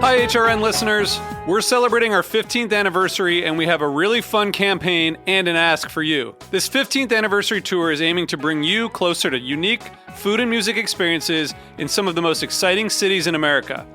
Hi, HRN listeners. We're celebrating our 15th anniversary, and we have a really fun campaign and an ask for you. This 15th anniversary tour is aiming to bring you closer to unique food and music experiences in some of the most exciting cities in America.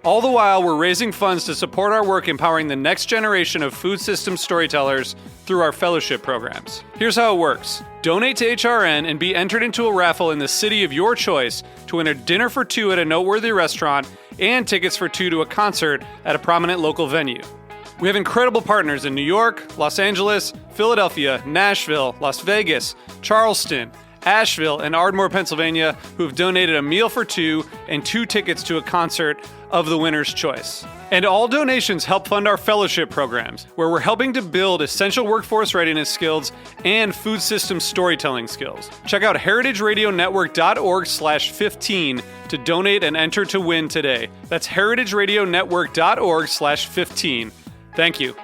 All the while, we're raising funds to support our work empowering the next generation of food systems storytellers through our fellowship programs. Here's how it works. Donate to HRN and be entered into a raffle in the city of your choice to win a dinner for two at a noteworthy restaurant and tickets for two to a concert at a prominent local venue. We have incredible partners in New York, Los Angeles, Philadelphia, Nashville, Las Vegas, Charleston, Asheville, and Ardmore, Pennsylvania, who have donated a meal for two and two tickets to a concert of the winner's choice. And all donations help fund our fellowship programs, where we're helping to build essential workforce readiness skills and food system storytelling skills. Check out heritageradionetwork.org/15 to donate and enter to win today. That's heritageradionetwork.org/15. Thank you.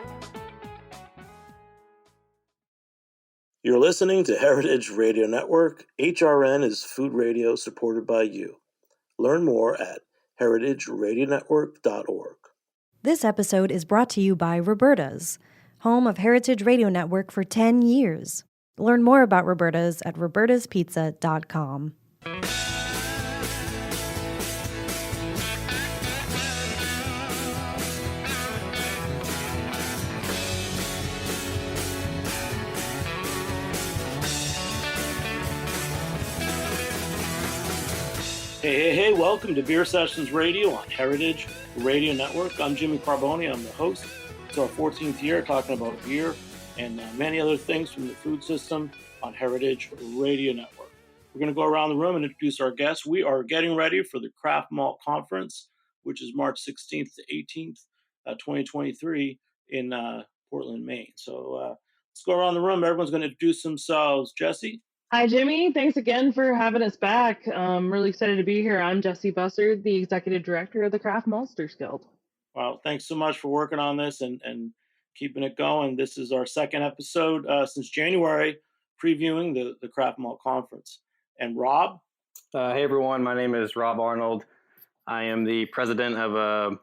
You're listening to Heritage Radio Network. HRN is food radio supported by you. Learn more at heritageradionetwork.org. This episode is brought to you by Roberta's, home of Heritage Radio Network for 10 years. Learn more about Roberta's at robertaspizza.com. Hey, welcome to Beer Sessions Radio on Heritage Radio Network. I'm Jimmy Carboni. I'm the host. It's our 14th year talking about beer and many other things from the food system on Heritage Radio Network. We're going to go around the room and introduce our guests. We are getting ready for the Craft Malt Conference, which is March 16th to 18th, 2023 in Portland, Maine. So let's go around the room. Everyone's going to introduce themselves. Jesse? Hi, Jimmy. Thanks again for having us back. I'm really excited to be here. I'm Jesse Bussard, the Executive Director of the Craft Maltsters Guild. Well, thanks so much for working on this and keeping it going. This is our second episode since January, previewing the Craft Malt Conference. And Rob? Hey, everyone. My name is Rob Arnold. I am the president of a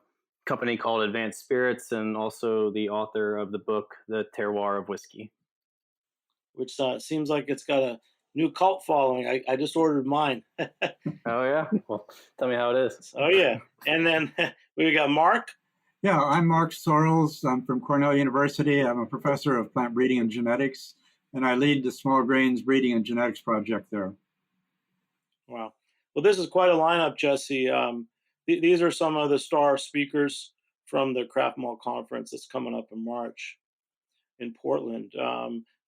company called Advanced Spirits and also the author of the book, The Terroir of Whiskey. Which seems like it's got a new cult following. I just ordered mine. Oh, yeah? Well, tell me how it is. Oh, yeah. And then we got Mark. Yeah, I'm Mark Sorrells. I'm from Cornell University. I'm a professor of plant breeding and genetics, and I lead the small grains breeding and genetics project there. Wow. Well, this is quite a lineup, Jesse. These are some of the star speakers from the Craft Malt Conference that's coming up in March in Portland.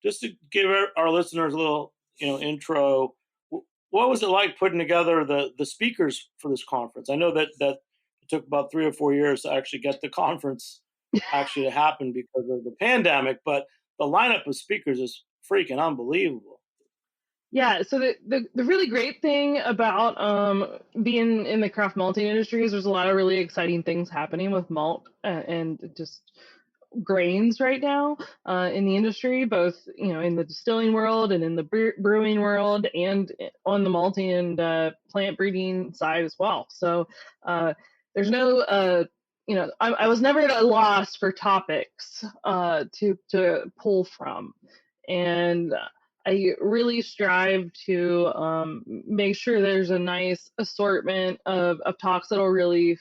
Just to give our listeners a little, intro, what was it like putting together the speakers for this conference? I know that it took about 3 or 4 years to actually get the conference actually to happen because of the pandemic, but the lineup of speakers is freaking unbelievable. Yeah, so the really great thing about being in the craft malting industry is there's a lot of really exciting things happening with malt and just grains right now in the industry, both in the distilling world and in the brewing world and on the malting and plant breeding side as well. So there's no I was never at a loss for topics to pull from, and I really strive to make sure there's a nice assortment of talks that'll really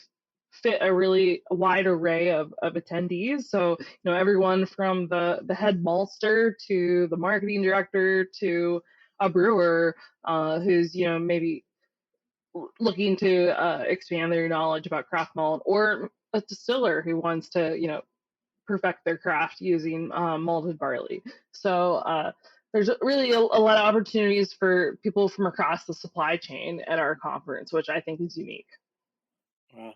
fit a really wide array of attendees. So, everyone from the head maltster to the marketing director to a brewer who's, maybe looking to expand their knowledge about craft malt, or a distiller who wants to, perfect their craft using malted barley. So there's really a lot of opportunities for people from across the supply chain at our conference, which I think is unique. Wow.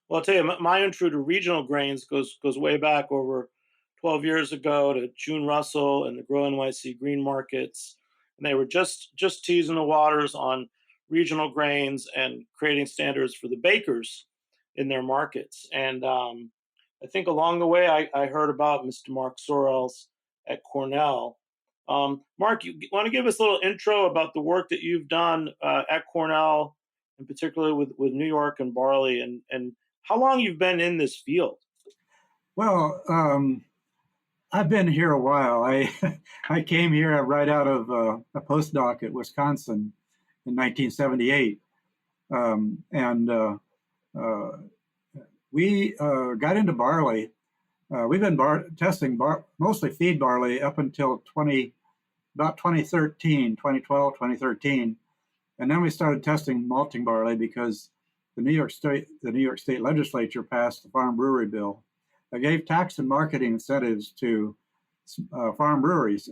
Well, I'll tell you, my intro to regional grains goes way back over 12 years ago to June Russell and the Grow NYC Green Markets. And they were just teasing the waters on regional grains and creating standards for the bakers in their markets. And I think along the way, I heard about Mr. Mark Sorrells at Cornell. Mark, you want to give us a little intro about the work that you've done at Cornell, and particularly with New York and barley, and how long you've been in this field? Well, I've been here a while. I came here right out of a postdoc at Wisconsin in 1978, and we got into barley. We've been testing mostly feed barley up until about 2013, 2012, 2013. And then we started testing malting barley because the New York State Legislature passed the Farm Brewery Bill that gave tax and marketing incentives to farm breweries,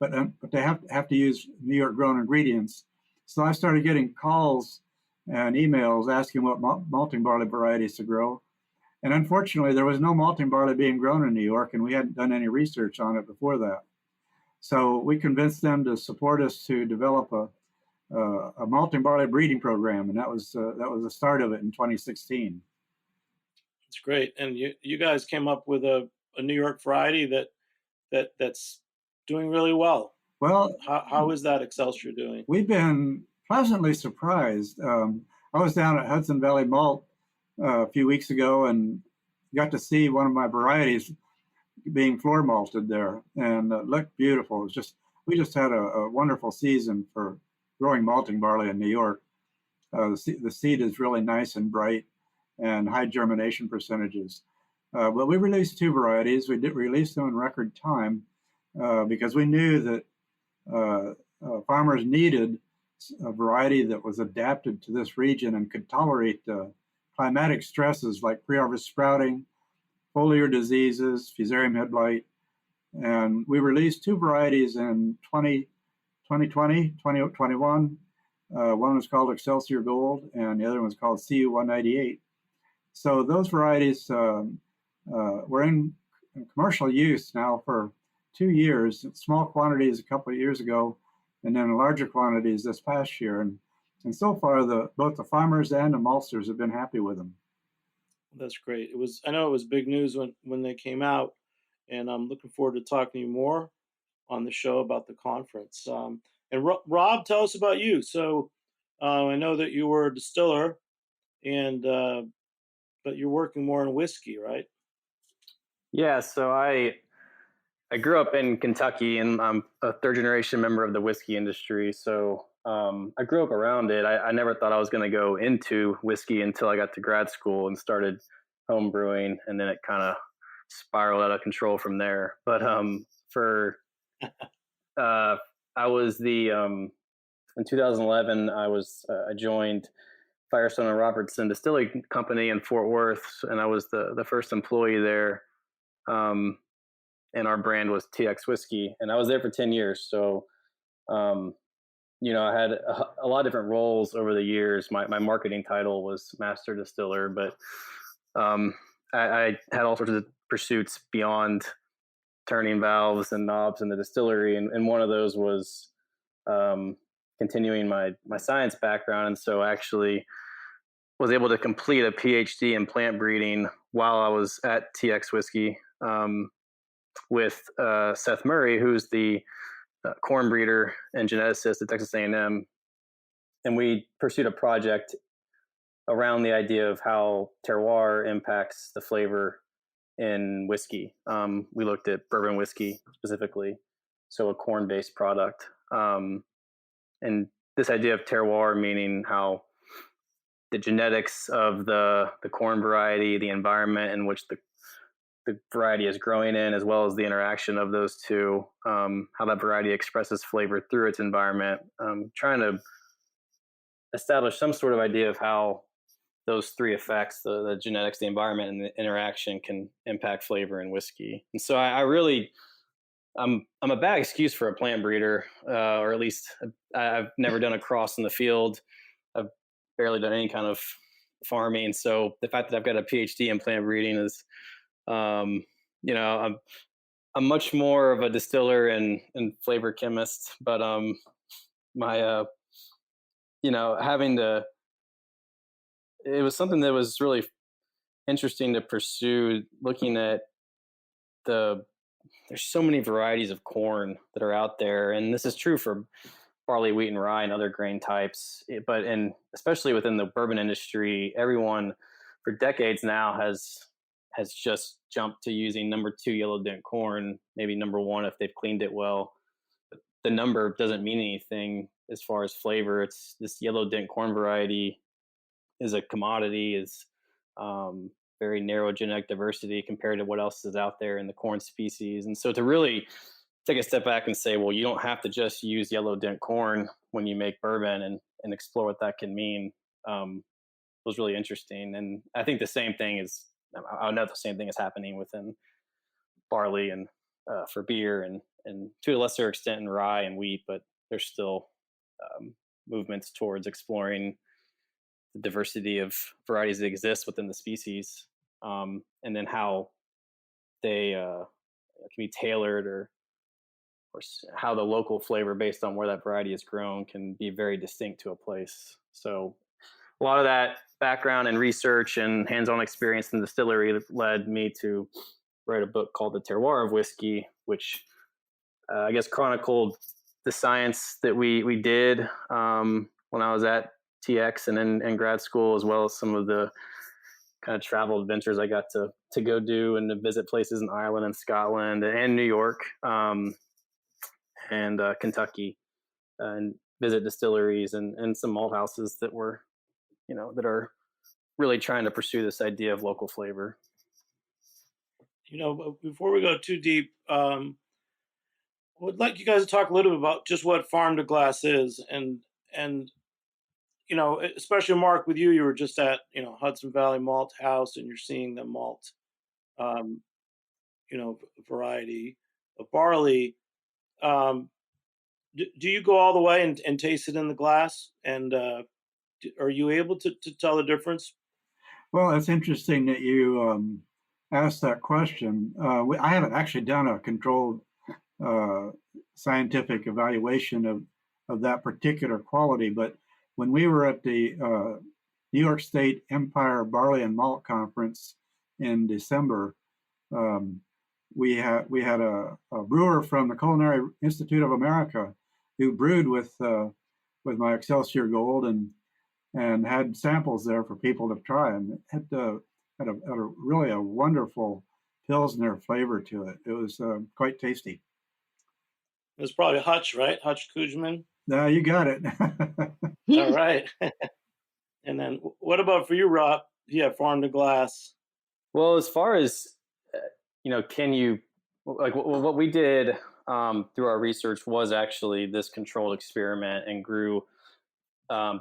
but they have to use New York grown ingredients. So I started getting calls and emails asking what malting barley varieties to grow. And unfortunately, there was no malting barley being grown in New York, and we hadn't done any research on it before that. So we convinced them to support us to develop a malting barley breeding program, and that was the start of it in 2016. It's great, and you guys came up with a New York variety that's doing really well. Well, how is that Excelsior doing? We've been pleasantly surprised. I was down at Hudson Valley Malt a few weeks ago and got to see one of my varieties being floor malted there, and it looked beautiful. We just had a wonderful season for growing malting barley in New York. The seed is really nice and bright and high germination percentages. But we released two varieties. We did release them in record time because we knew that farmers needed a variety that was adapted to this region and could tolerate climatic stresses like pre-harvest sprouting, foliar diseases, fusarium head blight. And we released two varieties in 2020, 2021. One was called Excelsior Gold, and the other one was called CU 198. So those varieties were in commercial use now for 2 years, small quantities a couple of years ago, and then larger quantities this past year. And so far, both the farmers and the maltsters have been happy with them. That's great. I know it was big news when they came out, and I'm looking forward to talking to you more on the show about the conference. And Rob, tell us about you. So I know that you were a distiller, and but you're working more in whiskey, right? Yeah, so I grew up in Kentucky, and I'm a third generation member of the whiskey industry. So I grew up around it. I never thought I was going to go into whiskey until I got to grad school and started home brewing, and then it kind of spiraled out of control from there. But I was in 2011, I joined Firestone and Robertson Distilling Company in Fort Worth, and I was the first employee there. And our brand was TX Whiskey, and I was there for 10 years. So, I had a lot of different roles over the years. My marketing title was master distiller, but I had all sorts of pursuits beyond turning valves and knobs in the distillery, and one of those was continuing my science background. And so I actually was able to complete a PhD in plant breeding while I was at TX Whiskey with Seth Murray, who's the corn breeder and geneticist at Texas A&M. And we pursued a project around the idea of how terroir impacts the flavor in whiskey. We looked at bourbon whiskey specifically, so a corn-based product. And this idea of terroir, meaning how the genetics of the corn variety, the environment in which the variety is growing in, as well as the interaction of those two, how that variety expresses flavor through its environment, trying to establish some sort of idea of how those three effects, the genetics, the environment, and the interaction, can impact flavor in whiskey. And so I'm a bad excuse for a plant breeder, or at least I've never done a cross in the field. I've barely done any kind of farming. So the fact that I've got a PhD in plant breeding is, I'm much more of a distiller and flavor chemist, but it was something that was really interesting to pursue, looking at there's so many varieties of corn that are out there, and this is true for barley, wheat, and rye and other grain types, but especially within the bourbon industry, everyone, for decades now has just jumped to using number 2 yellow dent corn, maybe number 1 if they've cleaned it well. But the number doesn't mean anything as far as flavor. It's this yellow dent corn variety is a commodity, is very narrow genetic diversity compared to what else is out there in the corn species. And so to really take a step back and say, well, you don't have to just use yellow dent corn when you make bourbon, and explore what that can mean, was really interesting. And I think the same thing is, I know the same thing is happening within barley and for beer, and to a lesser extent in rye and wheat, but there's still movements towards exploring the diversity of varieties that exist within the species, and then how they can be tailored, or how the local flavor based on where that variety is grown can be very distinct to a place. So a lot of that background and research and hands-on experience in the distillery led me to write a book called The Terroir of Whiskey, which I guess chronicled the science that we did when I was at TX and in grad school, as well as some of the kind of travel adventures I got to go do and to visit places in Ireland and Scotland and New York, and Kentucky, and visit distilleries and some malt houses that were, that are really trying to pursue this idea of local flavor. Before we go too deep, I would like you guys to talk a little bit about just what farm to glass is, and especially Mark, with you were just at Hudson Valley Malt House, and you're seeing the malt, variety of barley. Do you go all the way and taste it in the glass? And are you able to tell the difference? Well, it's interesting that you asked that question. I haven't actually done a controlled scientific evaluation of that particular quality, but when we were at the New York State Empire Barley and Malt Conference in December, we had a brewer from the Culinary Institute of America who brewed with my Excelsior Gold and had samples there for people to try, and had a really a wonderful Pilsner flavor to it. It was quite tasty. It was probably Hutch, right? Hutch Kujman. No, you got it. All right. And then what about for you, Rob? Yeah, farm to glass. Well, as far as, can you, like what we did through our research was actually this controlled experiment, and grew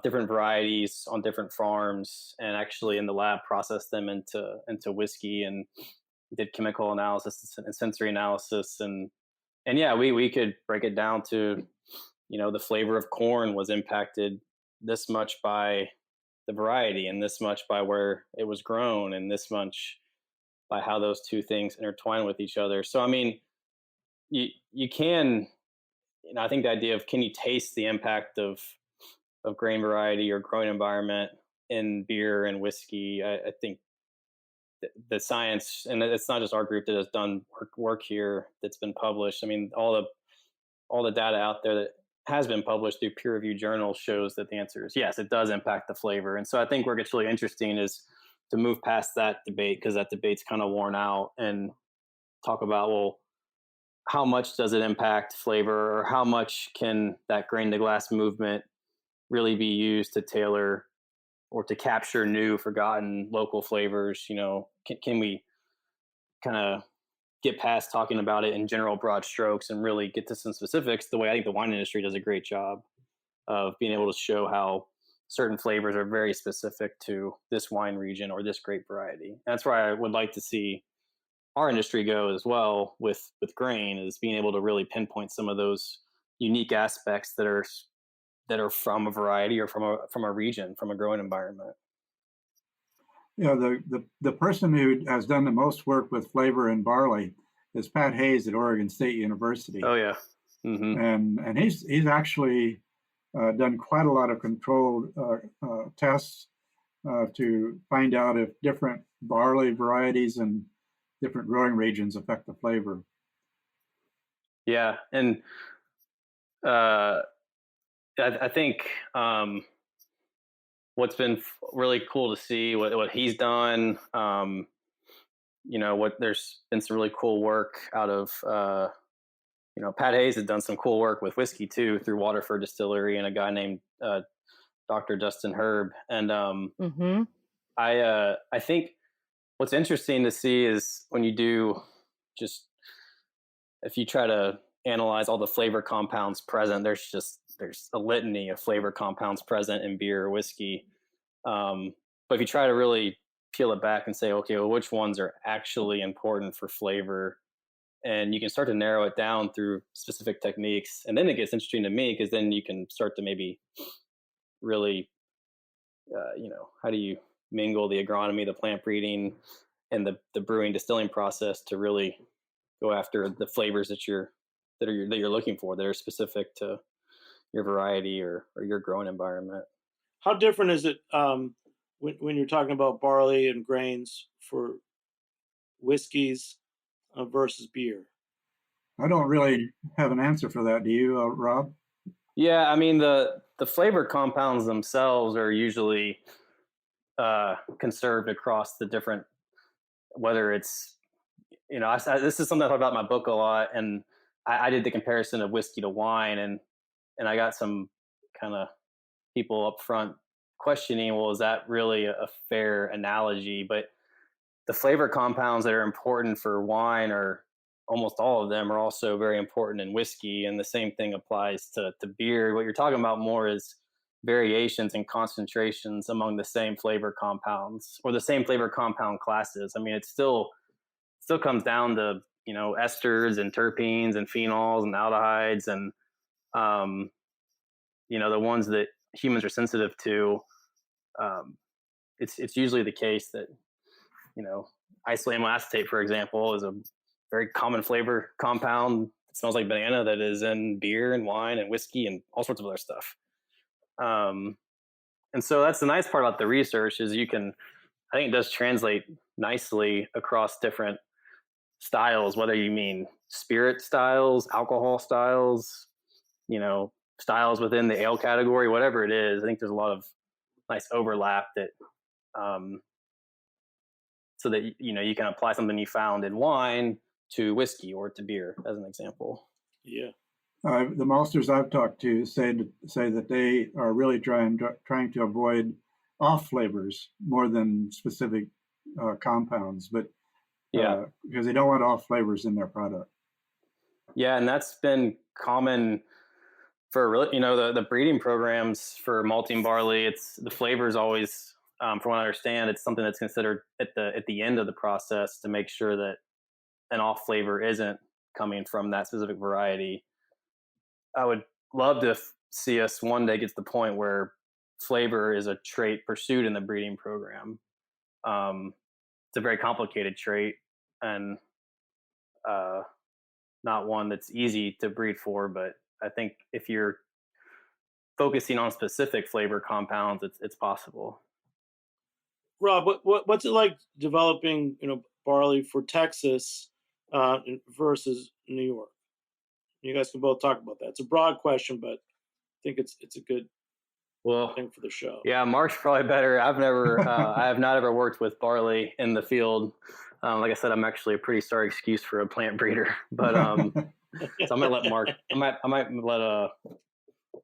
different varieties on different farms, and actually in the lab processed them into whiskey, and did chemical analysis and sensory analysis. And yeah, we could break it down to, the flavor of corn was impacted this much by the variety, and this much by where it was grown, and this much by how those two things intertwine with each other. So, I mean, you can, I think the idea of, can you taste the impact of grain variety or growing environment in beer and whiskey? I think the science, and it's not just our group that has done work here that's been published. I mean, all the data out there that has been published through peer-reviewed journals shows that the answer is yes, it does impact the flavor. And so I think where it gets really interesting is to move past that debate, because that debate's kind of worn out, and talk about, well, how much does it impact flavor, or how much can that grain to glass movement really be used to tailor or to capture new, forgotten local flavors? Can we kind of get past talking about it in general broad strokes and really get to some specifics, the way I think the wine industry does a great job of being able to show how certain flavors are very specific to this wine region or this grape variety. And that's where I would like to see our industry go as well with grain, is being able to really pinpoint some of those unique aspects that are from a variety or from a region, from a growing environment. The person who has done the most work with flavor in barley is Pat Hayes at Oregon State University. Oh yeah, mm-hmm. and he's actually done quite a lot of controlled tests to find out if different barley varieties and different growing regions affect the flavor. Yeah, and I think what's been really cool to see what he's done. There's been some really cool work out of, Pat Hayes has done some cool work with whiskey too through Waterford Distillery and a guy named Dr. Dustin Herb. And Mm-hmm. I think what's interesting to see is when you do if you try to analyze all the flavor compounds present, there's a litany of flavor compounds present in beer or whiskey. But if you try to really peel it back and say, okay, well, which ones are actually important for flavor? And you can start to narrow it down through specific techniques. And then it gets interesting to me because then you can start to maybe really, how do you mingle the agronomy, the plant breeding, and the brewing distilling process to really go after the flavors that you're looking for that are specific to your variety or your growing environment. How different is it when you're talking about barley and grains for whiskeys versus beer? I don't really have an answer for that. Do you, Rob? Yeah, I mean the flavor compounds themselves are usually conserved across the different, whether it's, this is something I talk about in my book a lot, and I did the comparison of whiskey to wine, and I got some kind of people up front questioning, well, is that really a fair analogy? But the flavor compounds that are important for wine, or almost all of them, are also very important in whiskey, and the same thing applies to beer. What you're talking about more is variations in concentrations among the same flavor compounds or the same flavor compound classes. I mean, it still comes down to, esters and terpenes and phenols and aldehydes and, the ones that humans are sensitive to. It's usually the case that, isoamyl acetate, for example, is a very common flavor compound. It smells like banana that is in beer and wine and whiskey and all sorts of other stuff. And so that's the nice part about the research is I think it does translate nicely across different styles, whether you mean spirit styles, alcohol styles, styles within the ale category, whatever it is. I think there's a lot of nice overlap that, so that, you can apply something you found in wine to whiskey or to beer, as an example. Yeah. The maltsters I've talked to say that they are really trying to avoid off flavors more than specific compounds, but because they don't want off flavors in their product. Yeah, and that's been common for really, the breeding programs for malting barley. It's the flavors always, from what I understand, it's something that's considered at the end of the process to make sure that an off flavor isn't coming from that specific variety. I would love to see us one day get to the point where flavor is a trait pursued in the breeding program. It's a very complicated trait and not one that's easy to breed for, but I think if you're focusing on specific flavor compounds, it's possible. Rob, what's it like developing, barley for Texas versus New York? You guys can both talk about that. It's a broad question, but I think it's a good thing for the show. Yeah, Mark's probably better. I have not ever worked with barley in the field. Like I said, I'm actually a pretty sorry excuse for a plant breeder, but so I'm gonna let Mark. I might let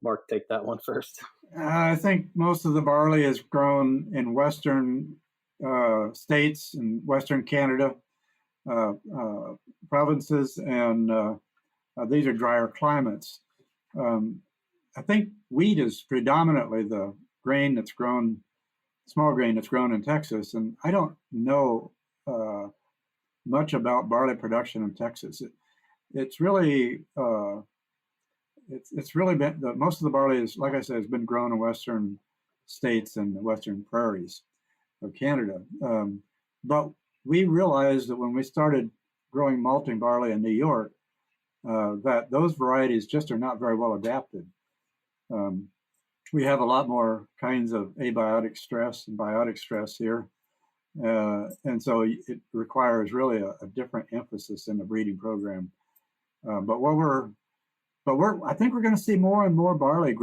Mark take that one first. I think most of the barley is grown in western states and western Canada provinces, and these are drier climates. I think wheat is predominantly the grain that's grown, small grain that's grown in Texas, and I don't know much about barley production in Texas. It's really it's really been most of the barley is, like I said, has been grown in western states and the western prairies of Canada. But we realized that when we started growing malting barley in New York, that those varieties just are not very well adapted. We have a lot more kinds of abiotic stress and biotic stress here. And so it requires really a different emphasis in the breeding program. But what we're But I think we're going to see more and more barley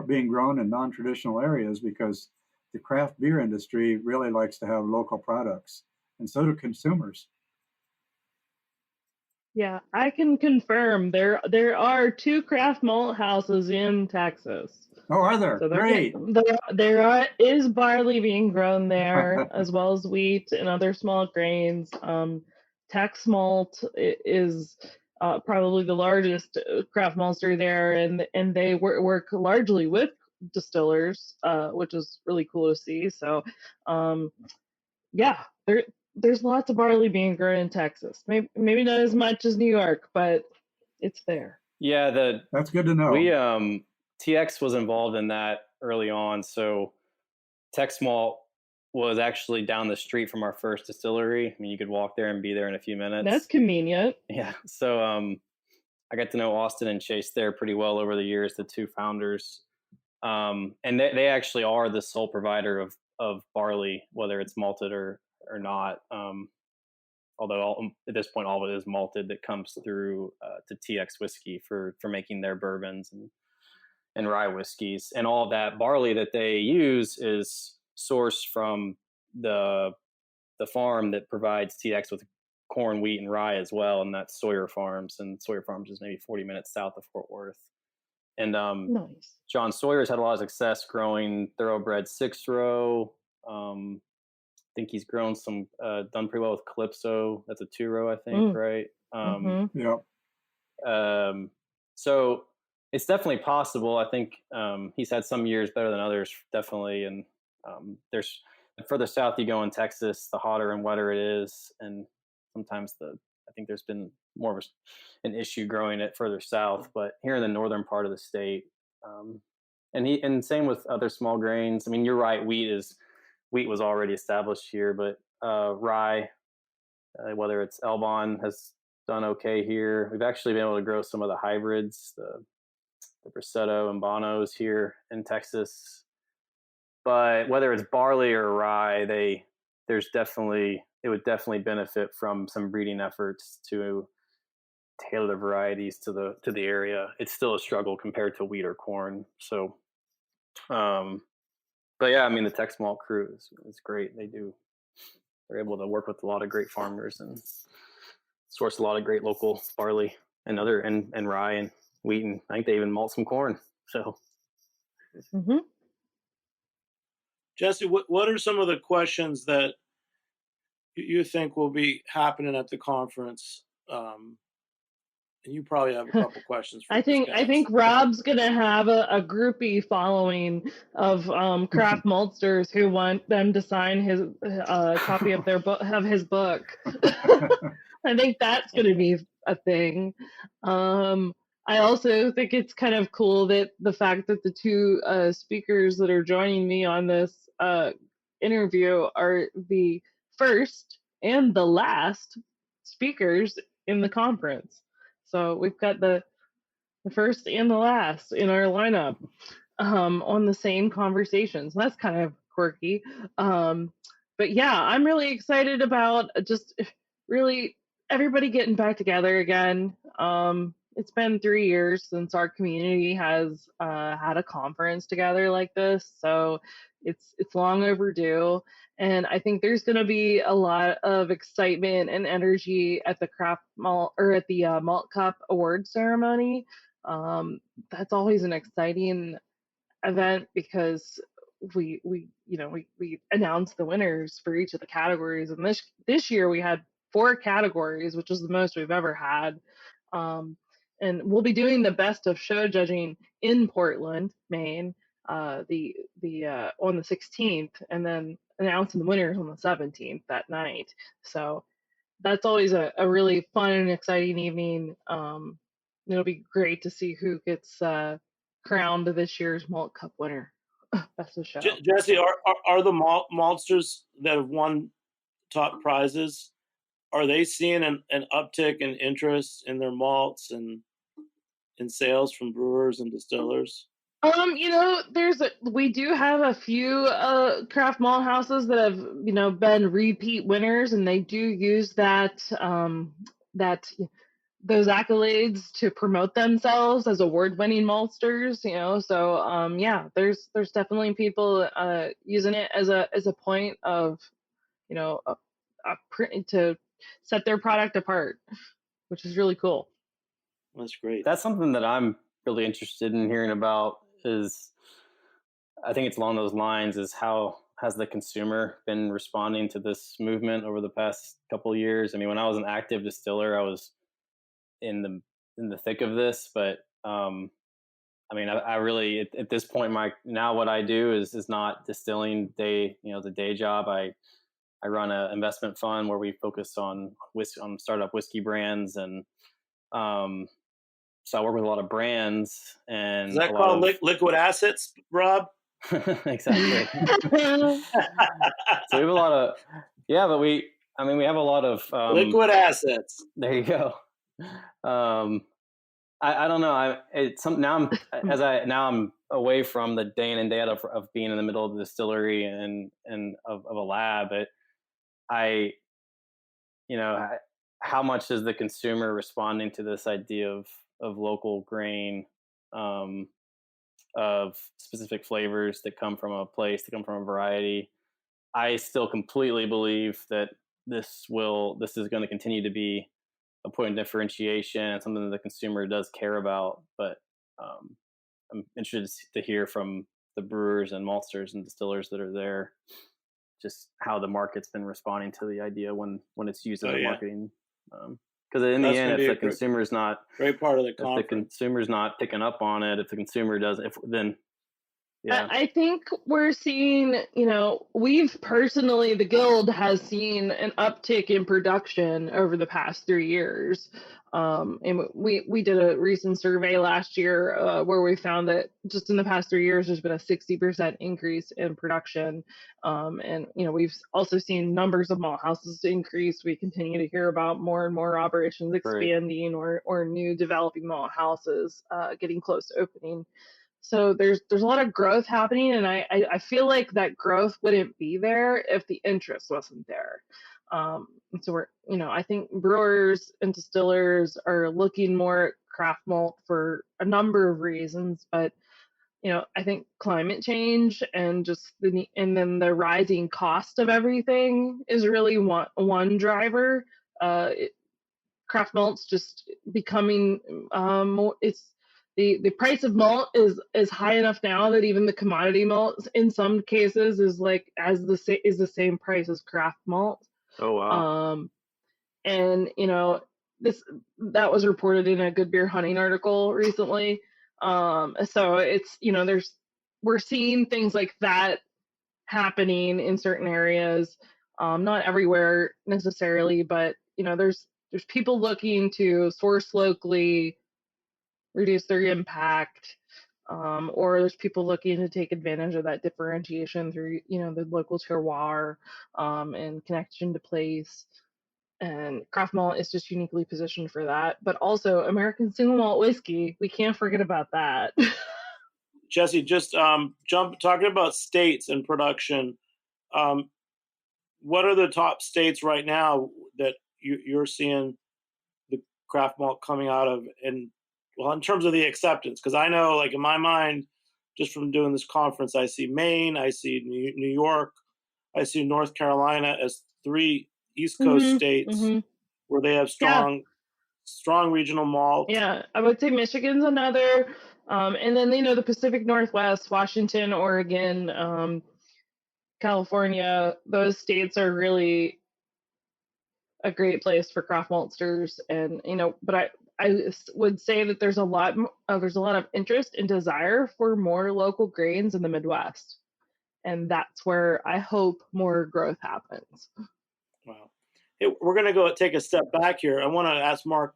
being grown in non-traditional areas because the craft beer industry really likes to have local products, and so do consumers. Yeah, I can confirm there are 2 craft malt houses in Texas. Oh, are there? So Great. is barley being grown there, as well as wheat and other small grains. Tex Malt is probably the largest craft maltster there, and they work largely with distillers, which is really cool to see. So, yeah, there's lots of barley being grown in Texas. Maybe not as much as New York, but it's there. Yeah, That's good to know. we TX was involved in that early on. So Tex Malt was actually down the street from our first distillery. I mean, you could walk there and be there in a few minutes. That's convenient. Yeah. So I got to know Austin and Chase there pretty well over the years, the 2 founders. And they actually are the sole provider of barley, whether it's malted or not. Although at this point, all of it is malted that comes through to TX whiskey for making their bourbons and rye whiskeys. And all of that barley that they use is sourced from the farm that provides TX with corn, wheat, and rye as well. And that's Sawyer Farms. And Sawyer Farms is maybe 40 minutes south of Fort Worth. And Nice. John Sawyer's had a lot of success growing thoroughbred 6-row. I think he's grown some, done pretty well with Calypso. That's a 2-row, I think, right? Yeah. So it's definitely possible. I think he's had some years better than others, definitely. And there's further south you go in Texas, the hotter and wetter it is, and sometimes I think there's been more of an issue growing it further south. But here in the northern part of the state, and same with other small grains. I mean, you're right. Wheat was already established here, but rye, whether it's Elbon, has done okay here. We've actually been able to grow some of the hybrids, the Brasetto and Bonos here in Texas. But whether it's barley or rye, it would definitely benefit from some breeding efforts to tailor the varieties to the area. It's still a struggle compared to wheat or corn. So, but yeah, I mean, the Tex Malt crew is great. They're able to work with a lot of great farmers and source a lot of great local barley and rye and wheat, and I think they even malt some corn. So, Jesse, what are some of the questions that you think will be happening at the conference? And you probably have a couple questions. For I think Rob's gonna have a groupie following of craft maltsters who want them to sign his copy of their book, of his book. I think that's gonna be a thing. I also think it's kind of cool that the fact that the 2 speakers that are joining me on this interview are the first and the last speakers in the conference. So we've got the first and the last in our lineup on the same conversation. So that's kind of quirky. But yeah, I'm really excited about just really everybody getting back together again. It's been 3 years since our community has had a conference together like this. So it's long overdue. And I think there's going to be a lot of excitement and energy at the craft malt or at the Malt Cup award ceremony. That's always an exciting event because we announce the winners for each of the categories. And this year we had 4 categories, which is the most we've ever had. And we'll be doing the best of show judging in Portland, Maine, on the 16th, and then announcing the winners on the 17th that night. So that's always a really fun and exciting evening. It'll be great to see who gets crowned this year's Malt Cup winner. Best of show. Jesse, are the maltsters that have won top prizes, are they seeing an uptick in interest in their malts and in sales from brewers and distillers? We do have a few craft malt houses that have, been repeat winners, and they do use that those accolades to promote themselves as award-winning maltsters, so yeah, there's definitely people using it as a point of, to set their product apart, which is really cool. That's great. That's something that I'm really interested in hearing about. Is I think it's along those lines, is how has the consumer been responding to this movement over the past couple of years? I mean, when I was an active distiller, I was in the thick of this, but I mean, I really at this point, now what I do is not distilling the day job. I run an investment fund where we focus on startup whiskey brands, and so I work with a lot of brands and Is that called liquid assets, Rob? Exactly. So we have a lot of, but we have a lot of liquid assets. There you go. I don't know. Now I'm away from the day in and day out of being in the middle of the distillery and of a lab. But how much is the consumer responding to this idea of local grain, of specific flavors that come from a place, that come from a variety? I still completely believe that this is going to continue to be a point of differentiation and something that the consumer does care about. But I'm interested to hear from the brewers and maltsters and distillers that are there, just how the market's been responding to the idea when it's used as a marketing. Because in the end, if the consumer's not great part of the conference, if the consumer's not picking up on it, if the consumer doesn't, then yeah. I think we're seeing, we've personally, the Guild has seen an uptick in production over the past 3 years. And we did a recent survey last year where we found that just in the past 3 years, there's been a 60% increase in production. And, we've also seen numbers of malt houses increase. We continue to hear about more and more operations expanding or new developing malt houses getting close to opening. So there's a lot of growth happening, and I feel like that growth wouldn't be there if the interest wasn't there. So I think brewers and distillers are looking more at craft malt for a number of reasons, but I think climate change and and then the rising cost of everything is really one driver. Craft malt's just becoming more. The price of malt is high enough now that even the commodity malt in some cases is the same price as craft malt. Oh wow. And that was reported in a Good Beer Hunting article recently. So it's we're seeing things like that happening in certain areas, not everywhere necessarily, but there's people looking to source locally, reduce their impact, or there's people looking to take advantage of that differentiation through the local terroir and connection to place. And craft malt is just uniquely positioned for that, but also American single malt whiskey, we can't forget about that. Jesse, just talking about states and production. What are the top states right now that you're seeing the craft malt coming out of? And well, in terms of the acceptance, because I know, like in my mind, just from doing this conference, I see Maine, I see New York, I see North Carolina as 3 East Coast states where they have strong regional malt. Yeah, I would say Michigan's another, and then the Pacific Northwest, Washington, Oregon, California. Those states are really a great place for craft maltsters, and but I would say that there's a lot of interest and desire for more local grains in the Midwest, and that's where I hope more growth happens. Wow. Hey, we're going to go take a step back here. I want to ask Mark,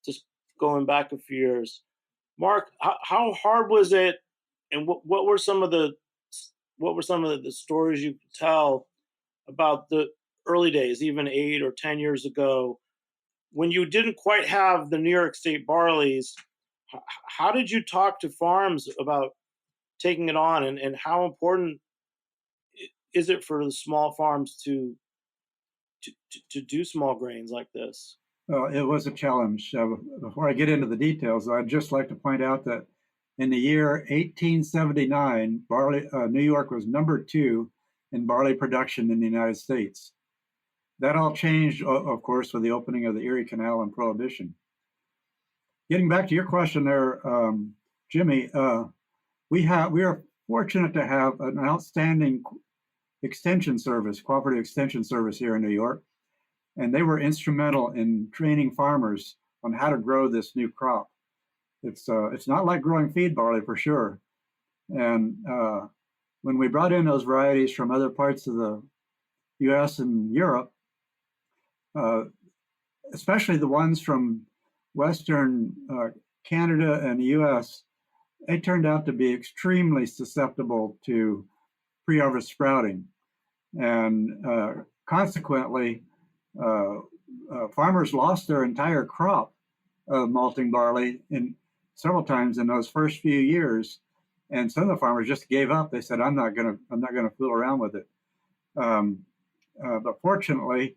just going back a few years. Mark, how hard was it, and what were some of the stories you could tell about the early days, even 8 or 10 years ago, when you didn't quite have the New York State barleys? How did you talk to farms about taking it on, and how important is it for the small farms to do small grains like this? It was a challenge. Before I get into the details, I'd just like to point out that in the year 1879, New York was #2 in barley production in the United States. That all changed, of course, with the opening of the Erie Canal and Prohibition. Getting back to your question there, Jimmy, we are fortunate to have an outstanding cooperative extension service here in New York, and they were instrumental in training farmers on how to grow this new crop. It's not like growing feed barley for sure. And when we brought in those varieties from other parts of the U.S. and Europe, especially the ones from Western Canada and the U.S., they turned out to be extremely susceptible to pre-harvest sprouting. And consequently, farmers lost their entire crop of malting barley several times in those first few years. And some of the farmers just gave up. They said, I'm not gonna fool around with it. But fortunately,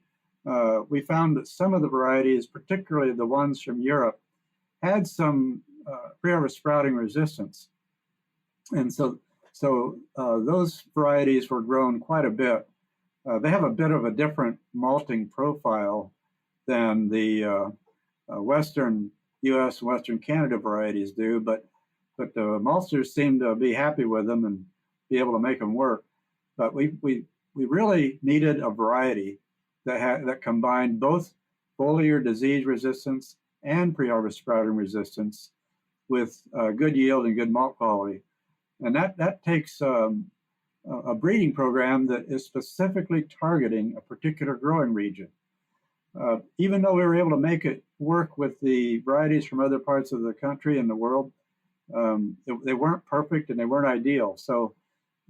we found that some of the varieties, particularly the ones from Europe, had some pre-harvest sprouting resistance. And so those varieties were grown quite a bit. They have a bit of a different malting profile than the Western U.S. and Western Canada varieties do, but the maltsters seem to be happy with them and be able to make them work. But we really needed a variety that combined both foliar disease resistance and pre-harvest sprouting resistance with good yield and good malt quality. And that takes a breeding program that is specifically targeting a particular growing region. Even though we were able to make it work with the varieties from other parts of the country and the world, they weren't perfect and they weren't ideal. So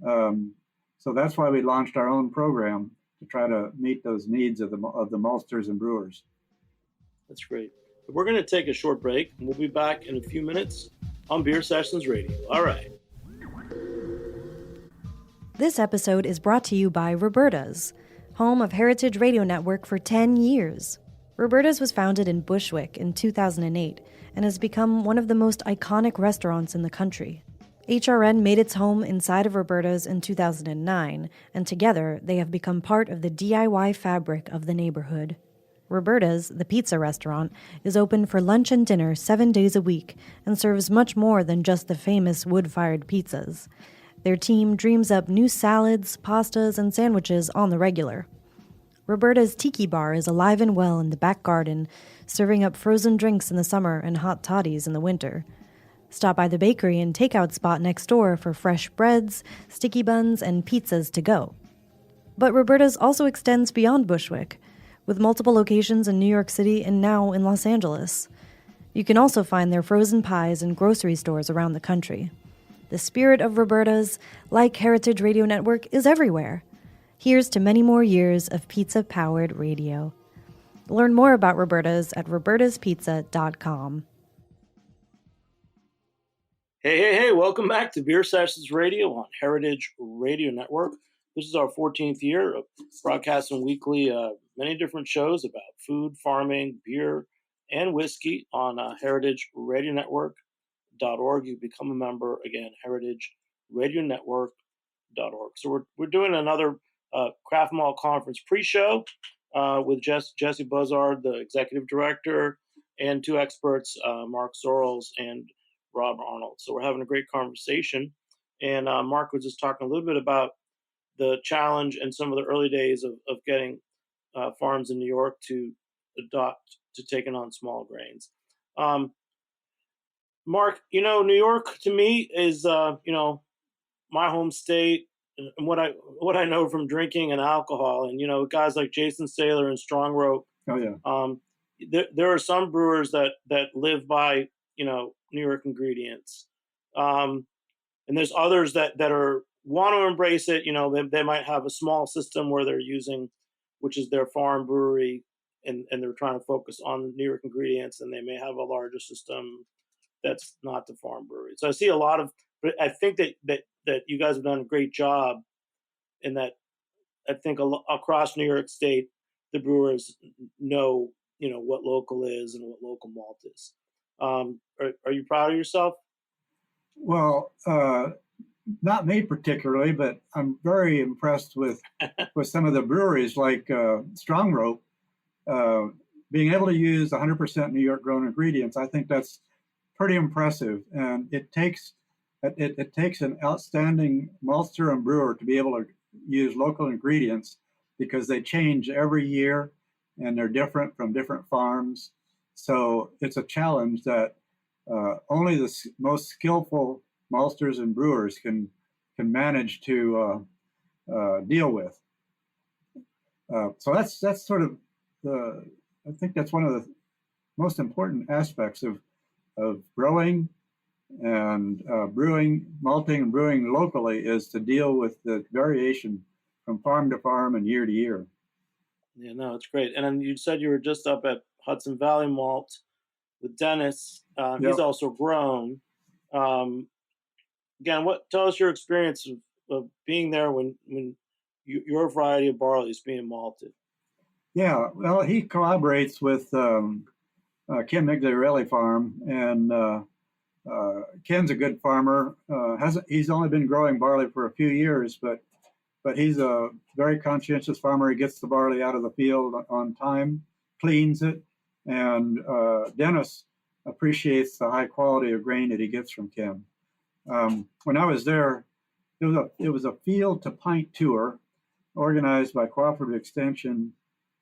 that's why we launched our own program to try to meet those needs of the maltsters and brewers. That's great. We're going to take a short break, and we'll be back in a few minutes on Beer Sessions Radio. All right. This episode is brought to you by Roberta's, home of Heritage Radio Network for 10 years. Roberta's was founded in Bushwick in 2008 and has become one of the most iconic restaurants in the country. HRN made its home inside of Roberta's in 2009, and together they have become part of the DIY fabric of the neighborhood. Roberta's, the pizza restaurant, is open for lunch and dinner 7 days a week and serves much more than just the famous wood-fired pizzas. Their team dreams up new salads, pastas, and sandwiches on the regular. Roberta's Tiki Bar is alive and well in the back garden, serving up frozen drinks in the summer and hot toddies in the winter. Stop by the bakery and takeout spot next door for fresh breads, sticky buns, and pizzas to go. But Roberta's also extends beyond Bushwick, with multiple locations in New York City and now in Los Angeles. You can also find their frozen pies in grocery stores around the country. The spirit of Roberta's, like Heritage Radio Network, is everywhere. Here's to many more years of pizza-powered radio. Learn more about Roberta's at robertaspizza.com. Hey, welcome back to Beer Sessions Radio on Heritage Radio Network. This is our 14th year of broadcasting weekly many different shows about food, farming, beer, and whiskey on heritageradionetwork.org. You become a member, again, heritageradionetwork.org. So we're doing another Craft Malt Conference pre-show with Jesse Buzzard, the executive director, and two experts, Mark Sorrells and Rob Arnold. So we're having a great conversation. And Mark was just talking a little bit about the challenge and some of the early days of getting farms in New York to adopt to taking on small grains. Mark, New York to me is, my home state and what I know from drinking and alcohol, and guys like Jason Saylor and Strong Rope. Oh yeah. There are some brewers that live by New York ingredients, and there's others that want to embrace it. They might have a small system where they're using, which is their farm brewery, and they're trying to focus on New York ingredients, and they may have a larger system that's not the farm brewery. So I see a lot of, but I think that you guys have done a great job in that. I think across New York State, the brewers know what local is and what local malt is. Are you proud of yourself? Well, not me particularly, but I'm very impressed with some of the breweries like Strong Rope, being able to use 100% New York grown ingredients. I think that's pretty impressive, and it takes an outstanding maltster and brewer to be able to use local ingredients, because they change every year and they're different from different farms. So it's a challenge that only the most skillful maltsters and brewers can manage to deal with. So that's sort of I think that's one of the most important aspects of growing and brewing, malting and brewing locally, is to deal with the variation from farm to farm and year to year. Yeah, no, it's great. And then you said you were just up at Hudson Valley Malt with Dennis. He's Yep. also grown. Again, tell us your experience of being there when your variety of barley is being malted. Yeah, well, he collaborates with Ken Migliorelli Farm, and Ken's a good farmer. He's only been growing barley for a few years, but he's a very conscientious farmer. He gets the barley out of the field on time, cleans it, and Dennis appreciates the high quality of grain that he gets from Ken. When I was there, it was a field to pint tour organized by Cooperative Extension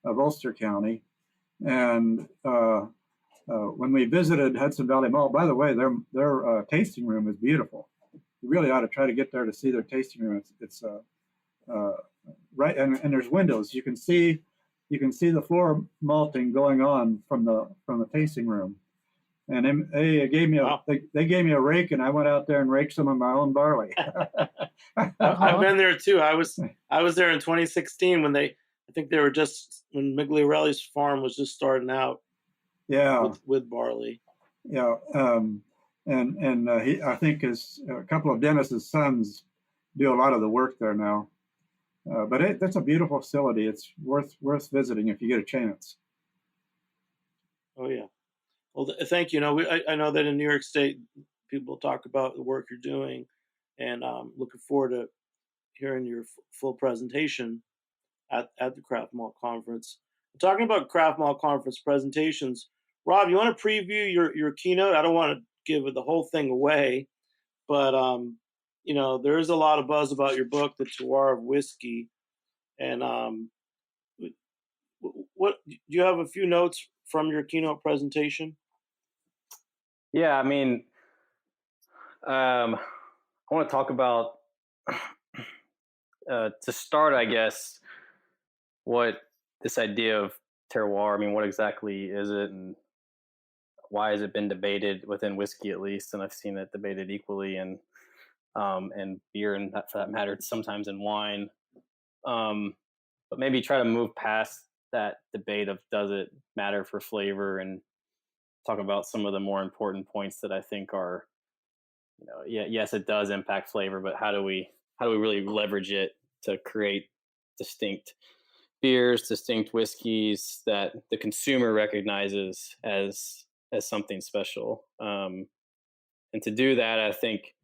of Ulster County, and when we visited Hudson Valley Malt, by the way, their tasting room is beautiful. You really ought to try to get there to see their tasting room. It's right, and there's windows. You can see the floor malting going on from the tasting room. And they gave me a rake, and I went out there and raked some of my own barley. I've been there too. I was there in 2016 when I think they were when Migliorelli's farm was just starting out. Yeah, with barley. Yeah, I think a couple of Dennis's sons do a lot of the work there now. But that's a beautiful facility. It's worth visiting if you get a chance. Oh yeah. Well, thank you. I know that in New York State, people talk about the work you're doing, and looking forward to hearing your full presentation at the Craft Malt Conference. Talking about Craft Malt Conference presentations, Rob, you want to preview your keynote? I don't want to give the whole thing away, but there is a lot of buzz about your book, The Terroir of Whiskey, and what do you have a few notes from your keynote presentation? Yeah, I mean, I want to talk about to start, I guess, what this idea of terroir. I mean, what exactly is it, and why has it been debated within whiskey, at least? And I've seen it debated equally in beer, and for that matter, sometimes in wine. But maybe try to move past that debate of does it matter for flavor, and talk about some of the more important points that I think are, yes, it does impact flavor, but how do we really leverage it to create distinct beers, distinct whiskeys that the consumer recognizes as something special. And to do that, I think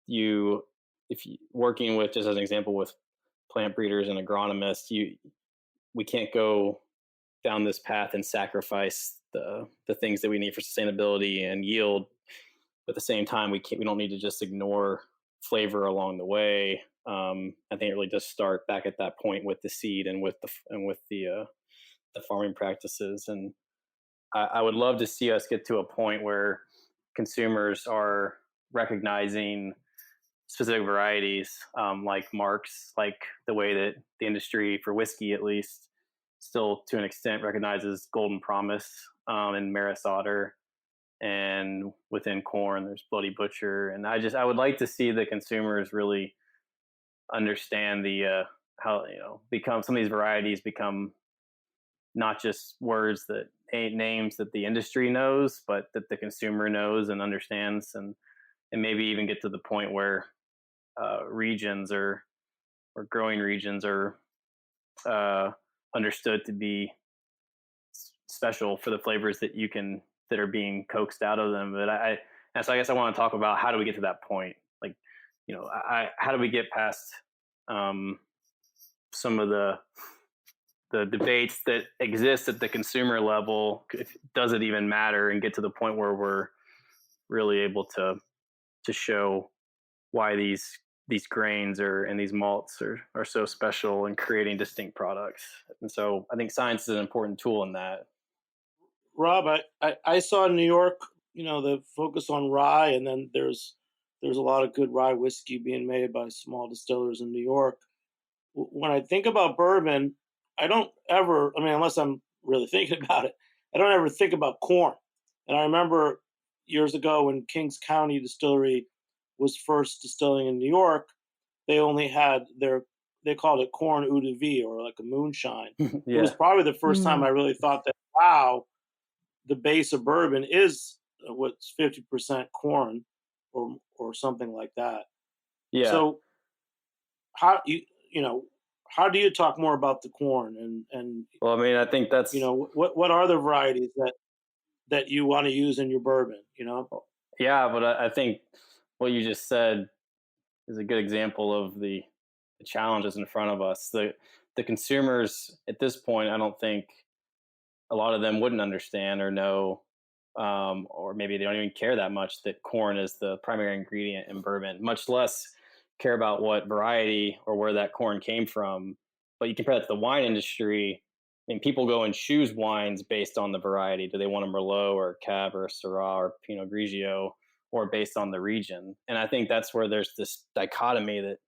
if you working with, just as an example, with plant breeders and agronomists, we can't go down this path and sacrifice the things that we need for sustainability and yield. But at the same time, we don't need to just ignore flavor along the way. I think it really does start back at that point with the seed and with the farming practices. And I would love to see us get to a point where consumers are recognizing specific varieties, like marks, like the way that the industry for whiskey, at least, still to an extent recognizes Golden Promise and Maris Otter, and within corn there's Bloody Butcher. And I would like to see the consumers really understand how become some of these varieties become not just words that names that the industry knows, but that the consumer knows and understands, and maybe even get to the point where regions or growing regions are understood to be special for the flavors that are being coaxed out of them. But and so I guess I want to talk about how do we get to that point? Like, how do we get past some of the debates that exist at the consumer level? Does it even matter, and get to the point where we're really able to show why these grains and these malts are so special in creating distinct products? And so I think science is an important tool in that. Rob, I saw in New York, the focus on rye, and then there's a lot of good rye whiskey being made by small distillers in New York. When I think about bourbon, I don't ever, I mean, unless I'm really thinking about it, I don't ever think about corn. And I remember years ago when Kings County Distillery was first distilling in New York, they only had they called it corn eau de vie, or like a moonshine. Yeah. It was probably the first time I really thought that, wow, the base of bourbon is what's 50% corn or something like that. Yeah. So how how do you talk more about the corn and well, I mean, I think that's what are the varieties that you want to use in your bourbon? Yeah, but I think what you just said is a good example of the challenges in front of us. The consumers at this point, I don't think a lot of them wouldn't understand or know, or maybe they don't even care that much that corn is the primary ingredient in bourbon, much less care about what variety or where that corn came from. But you compare that to the wine industry, I mean, people go and choose wines based on the variety. Do they want a Merlot or a Cab or a Syrah or Pinot Grigio, or based on the region? And I think that's where there's this dichotomy that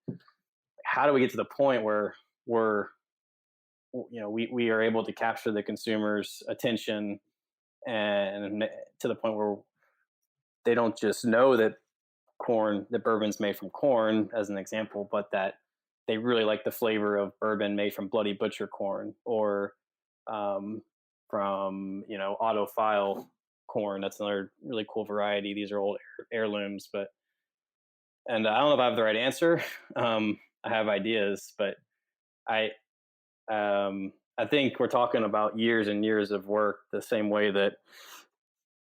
how do we get to the point where we are able to capture the consumer's attention, and to the point where they don't just know that bourbon's made from corn, as an example, but that they really like the flavor of bourbon made from Bloody Butcher corn, or from autofile corn. That's another really cool variety. These are old heirlooms, and I don't know if I have the right answer. I have ideas, but I think we're talking about years and years of work, the same way that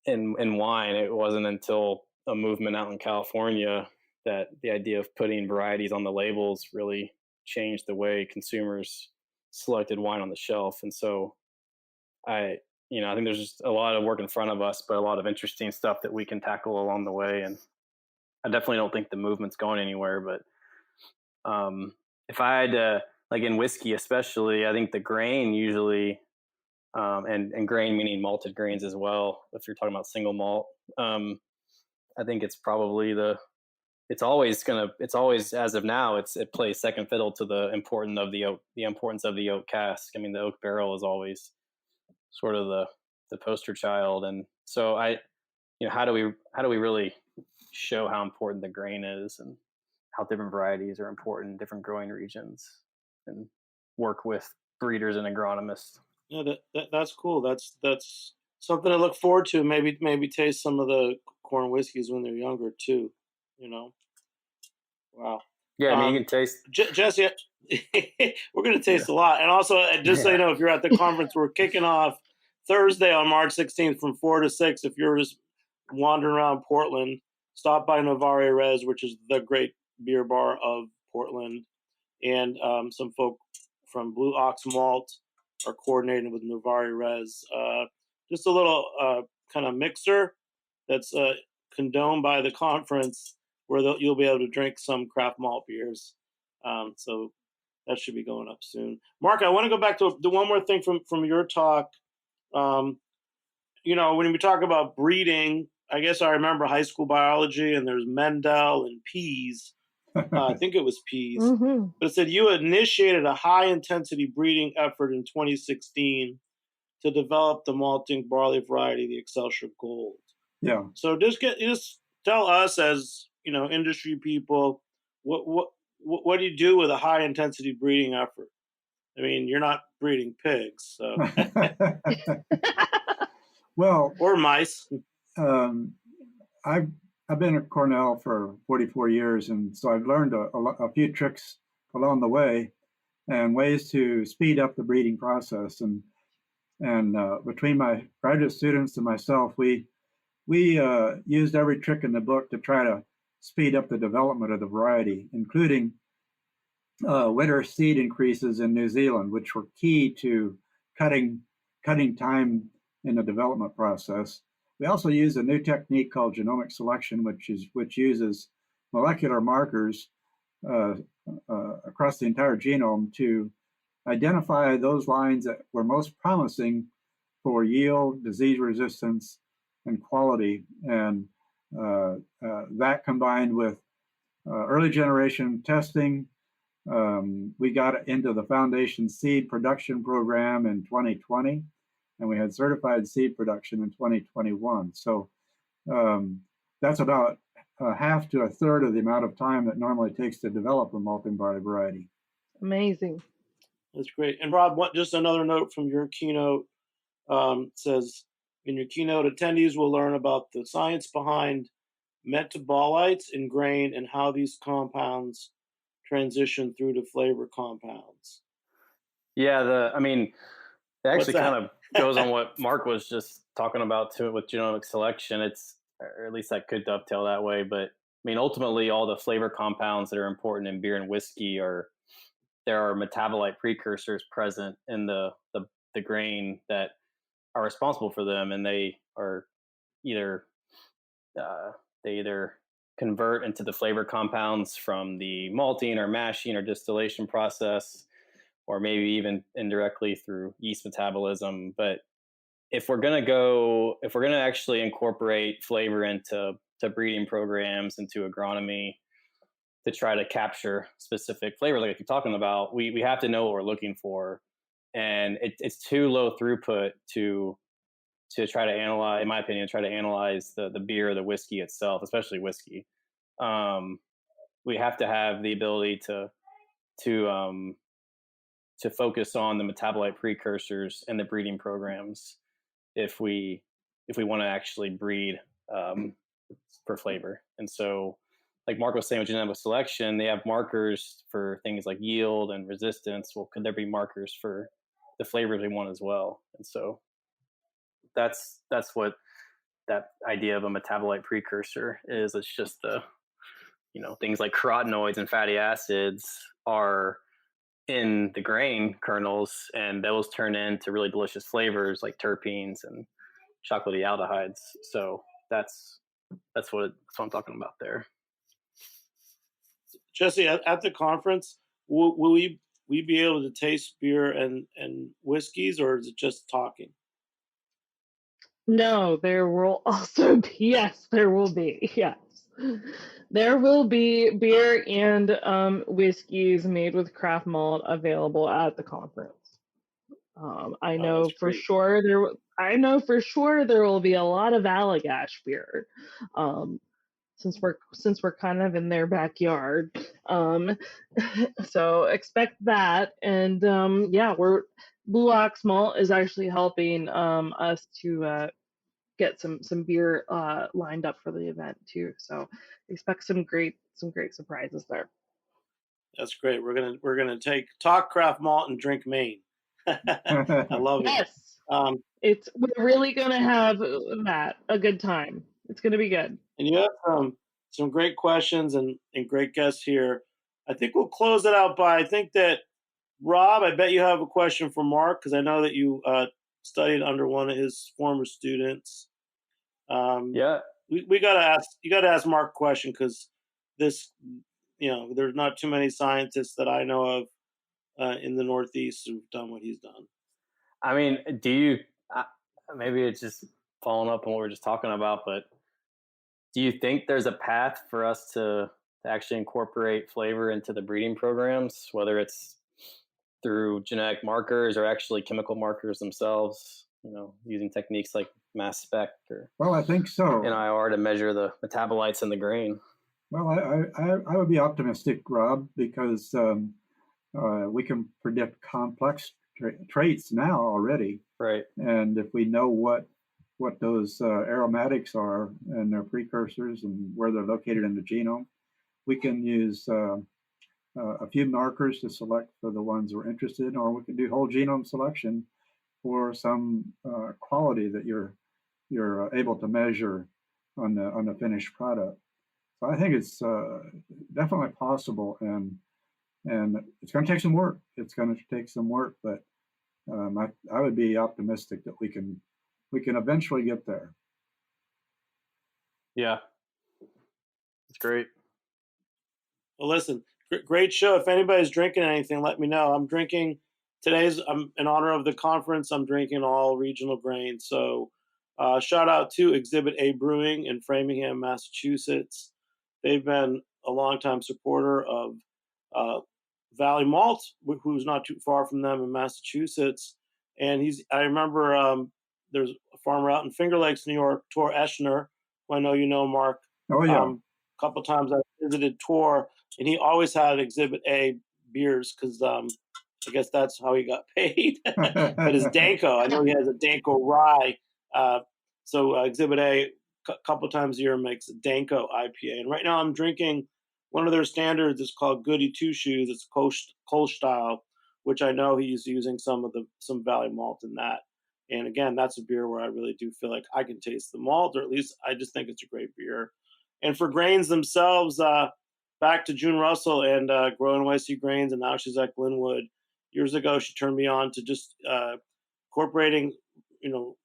in wine, it wasn't until a movement out in California that the idea of putting varieties on the labels really changed the way consumers selected wine on the shelf. And so I think there's just a lot of work in front of us, but a lot of interesting stuff that we can tackle along the way. And I definitely don't think the movement's going anywhere, but if I had to, like in whiskey especially, I think the grain usually, and grain meaning malted grains as well, if you're talking about single malt, I think it's probably it's always as of now, it plays second fiddle to the importance of the oak cask. I mean, the oak barrel is always sort of the poster child. And so how do we really show how important the grain is, and how different varieties are important in different growing regions, and work with breeders and agronomists? Yeah, that's cool. That's something to look forward to. Maybe taste some of the corn whiskeys when they're younger too. Wow. Yeah, I mean, you can taste. Jesse, we're going to taste a lot. And also, just so you know, if you're at the conference, we're kicking off Thursday on March 16th from 4 to 6. If you're just wandering around Portland, stop by Novari Res, which is the great beer bar of Portland. And some folk from Blue Ox Malt are coordinating with Novari Res. Just a little kind of mixer that's condoned by the conference, where you'll be able to drink some craft malt beers. So that should be going up soon. Mark, I want to go back to the one more thing from your talk. When we talk about breeding, I guess I remember high school biology, and there's Mendel and peas. I think it was peas. Mm-hmm. But it said you initiated a high-intensity breeding effort in 2016 to develop the malting barley variety, the Excelsior Gold. Yeah. So just tell us, as industry people, what do you do with a high-intensity breeding effort? I mean, you're not breeding pigs, so. Well, or mice. I've been at Cornell for 44 years, and so I've learned a few tricks along the way and ways to speed up the breeding process. And And between my graduate students and myself, we used every trick in the book to try to speed up the development of the variety, including winter seed increases in New Zealand, which were key to cutting time in the development process. We also use a new technique called genomic selection, which uses molecular markers across the entire genome to identify those lines that were most promising for yield, disease resistance, and quality. And that combined with early generation testing, we got into the Foundation Seed Production Program in 2020, and we had certified seed production in 2021. So that's about half to a third of the amount of time that normally takes to develop a malting barley variety. Amazing. That's great. And Rob, just another note from your keynote says, in your keynote, attendees will learn about the science behind metabolites in grain and how these compounds transition through to flavor compounds. Yeah, it actually kind of goes on what Mark was just talking about too with genomic selection. Or at least that could dovetail that way. But I mean, ultimately, all the flavor compounds that are important in beer and whiskey there are metabolite precursors present in the grain that are responsible for them, and they are either convert into the flavor compounds from the malting or mashing or distillation process, or maybe even indirectly through yeast metabolism. But if we're going to actually incorporate flavor into breeding programs, into agronomy, to try to capture specific flavors like you're talking about, we have to know what we're looking for. And it's too low throughput to try to analyze, in my opinion, the beer or the whiskey itself, especially whiskey. We have to have the ability to focus on the metabolite precursors and the breeding programs if we want to actually breed for flavor. And so, like Mark was saying with genetic selection, they have markers for things like yield and resistance. Well, could there be markers for the flavors we want as well? And so that's what that idea of a metabolite precursor is. It's just things like carotenoids and fatty acids are in the grain kernels, and those turn into really delicious flavors like terpenes and chocolatey aldehydes. So that's what I'm talking about there. Jesse, at the conference, will we be able to taste beer and whiskeys, or is it just talking? No, there will also be, yes, there will be, yes. There will be beer and whiskeys made with craft malt available at the conference. I know for sure there will be a lot of Allagash beer, since we're kind of in their backyard. So expect that, and Blue Ox Malt is actually helping us to get some beer lined up for the event too. So expect some great surprises there. That's great. We're gonna talk craft malt and drink Maine. I love it. Yes. We're really gonna have a good time. It's gonna be good. And you have some great questions and great guests here. I think we'll close it out by, I think that Rob, I bet you have a question for Mark, because I know that you studied under one of his former students. Yeah. You got to ask Mark a question, because this, there's not too many scientists that I know of in the Northeast who've done what he's done. I mean, do you, maybe it's just following up on what we were just talking about, but do you think there's a path for us to actually incorporate flavor into the breeding programs, whether it's through genetic markers or actually chemical markers themselves, using techniques like mass spec or I think so. NIR to measure the metabolites in the grain? Well, I would be optimistic, Rob, because we can predict complex traits now already. Right. And if we know what those aromatics are and their precursors and where they're located in the genome, we can use a few markers to select for the ones we're interested in, or we can do whole genome selection for some quality that you're able to measure on the finished product. So I think it's definitely possible, and it's going to take some work. It's going to take some work, but I would be optimistic that we can eventually get there. Yeah, it's great. Well, listen, great show. If anybody's drinking anything, let me know. I'm drinking I'm in honor of the conference. I'm drinking all regional grains. So shout out to Exhibit A Brewing in Framingham, Massachusetts. They've been a longtime supporter of Valley Malt, who's not too far from them in Massachusetts. And I remember there's a farmer out in Finger Lakes, New York, Tor Eschner, who I know you know, Mark. Oh yeah. A couple times I visited Tor, and he always had Exhibit A beers because I guess that's how he got paid. But his Danko, I know he has a Danko rye. So Exhibit A, a couple times a year, makes a Danko IPA. And right now I'm drinking one of their standards. It's called Goody Two Shoes. It's Kolsch style, which I know he's using some Valley Malt in that. And again, that's a beer where I really do feel like I can taste the malt, or at least I just think it's a great beer. And for grains themselves, back to June Russell and growing YC Grains, and now she's at Glenwood. Years ago, she turned me on to just incorporating,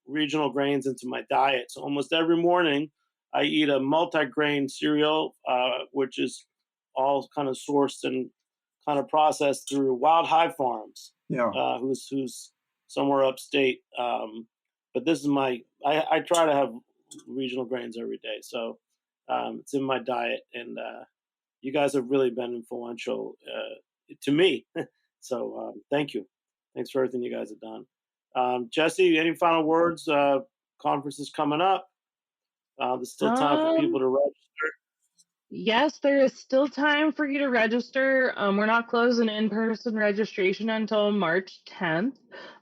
regional grains into my diet. So almost every morning, I eat a multi-grain cereal, which is all kind of sourced and kind of processed through Wild High Farms, who's somewhere upstate. But this is I try to have regional grains every day. So it's in my diet, and you guys have really been influential to me. So thank you. Thanks for everything you guys have done. Jesse, any final words? Conference is coming up. There's still time for people to register. Yes, there is still time for you to register. We're not closing in-person registration until March 10th.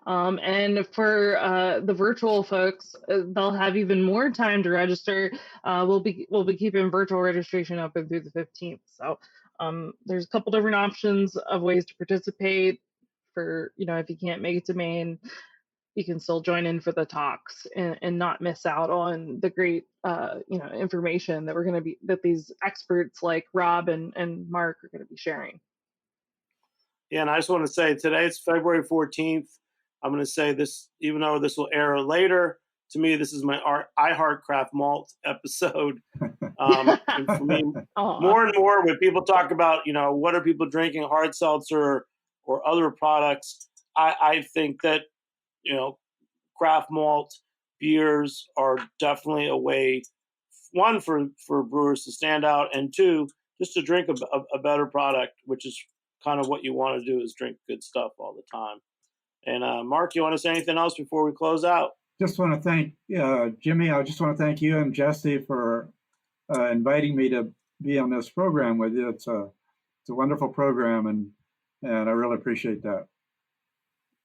And for the virtual folks, they'll have even more time to register. We'll be keeping virtual registration open through the 15th. So there's a couple different options of ways to participate. For, if you can't make it to Maine, you can still join in for the talks and not miss out on the great information that these experts like Rob and Mark are going to be sharing. Yeah, and I just want to say today it's February 14th. I'm going to say this, even though this will air later, to me, this is my I Heart Craft Malt episode. And for me, more and more when people talk about, what are people drinking, hard seltzer or other products, I think that, craft malt beers are definitely a way, one, for brewers to stand out, and two, just to drink a better product, which is kind of what you want to do, is drink good stuff all the time. And Mark, you want to say anything else before we close out? Just want to thank Jimmy. I just want to thank you and Jesse for inviting me to be on this program with you. It's a wonderful program, and I really appreciate that.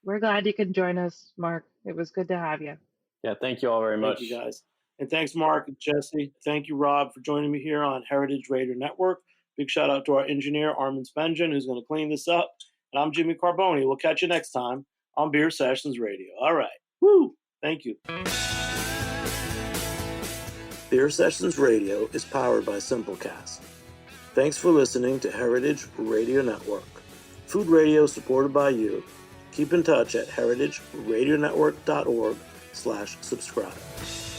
We're glad you could join us, Mark. It was good to have you. Yeah, thank you all very much. Thank you, guys. And thanks, Mark and Jesse. Thank you, Rob, for joining me here on Heritage Radio Network. Big shout out to our engineer, Armin Spengen, who's going to clean this up. And I'm Jimmy Carboni. We'll catch you next time on Beer Sessions Radio. All right. Woo! Thank you. Beer Sessions Radio is powered by Simplecast. Thanks for listening to Heritage Radio Network. Food radio supported by you. Keep in touch at heritageradionetwork.org/subscribe.